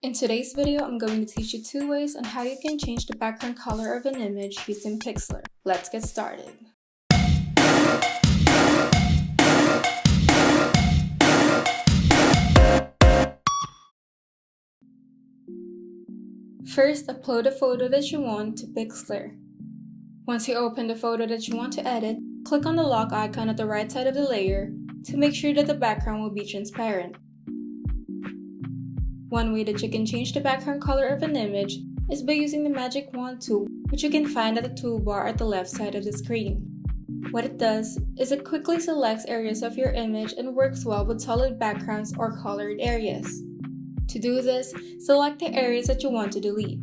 In today's video, I'm going to teach you two ways on how you can change the background color of an image using Pixlr. Let's get started. First, upload a photo that you want to Pixlr. Once you open the photo that you want to edit, click on the lock icon at the right side of the layer to make sure that the background will be transparent. One way that you can change the background color of an image is by using the magic wand tool, which you can find at the toolbar at the left side of the screen. What it does is it quickly selects areas of your image and works well with solid backgrounds or colored areas. To do this, select the areas that you want to delete.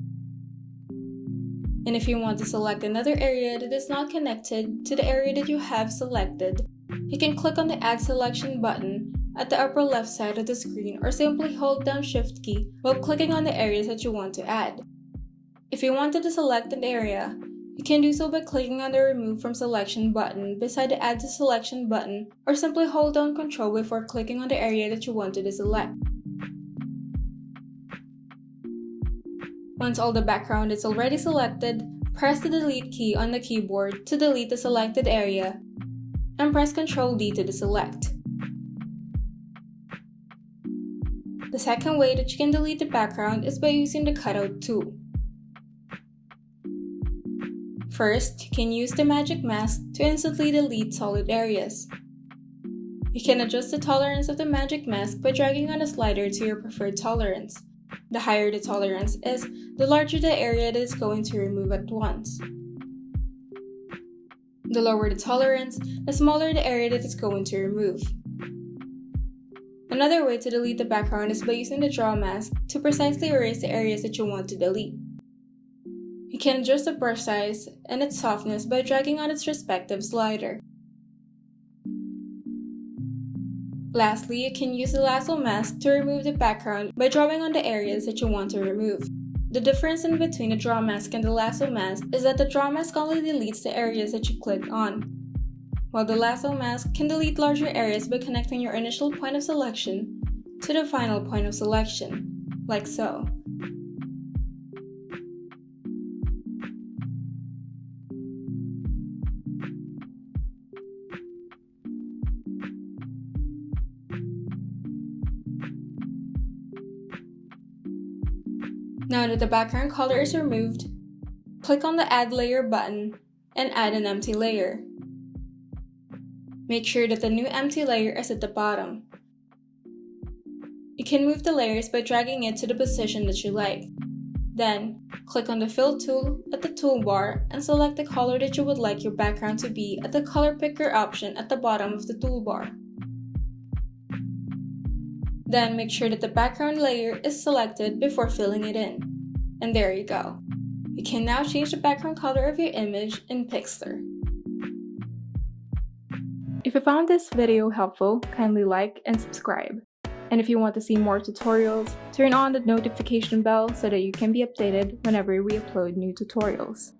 And if you want to select another area that is not connected to the area that you have selected, you can click on the Add Selection button at the upper left side of the screen or simply hold down Shift key while clicking on the areas that you want to add. If you wanted to select an area, you can do so by clicking on the Remove from Selection button beside the Add to Selection button, or simply hold down Ctrl before clicking on the area that you wanted to select. Once all the background is already selected, press the Delete key on the keyboard to delete the selected area, and press Ctrl D to deselect. The second way that you can delete the background is by using the Cutout tool. First, you can use the Magic Mask to instantly delete solid areas. You can adjust the tolerance of the Magic Mask by dragging on a slider to your preferred tolerance. The higher the tolerance is, the larger the area that it's going to remove at once. The lower the tolerance, the smaller the area that it's going to remove. Another way to delete the background is by using the Draw Mask to precisely erase the areas that you want to delete. You can adjust the brush size and its softness by dragging on its respective slider. Lastly, you can use the Lasso Mask to remove the background by drawing on the areas that you want to remove. The difference in between the Draw Mask and the Lasso Mask is that the Draw Mask only deletes the areas that you click on, while the Lasso Mask can delete larger areas by connecting your initial point of selection to the final point of selection, like so. Now that the background color is removed, click on the Add Layer button and add an empty layer. Make sure that the new empty layer is at the bottom. You can move the layers by dragging it to the position that you like. Then, click on the Fill tool at the toolbar and select the color that you would like your background to be at the Color Picker option at the bottom of the toolbar. Then make sure that the background layer is selected before filling it in. And there you go. You can now change the background color of your image in Pixlr. If you found this video helpful, kindly like and subscribe. And if you want to see more tutorials, turn on the notification bell so that you can be updated whenever we upload new tutorials.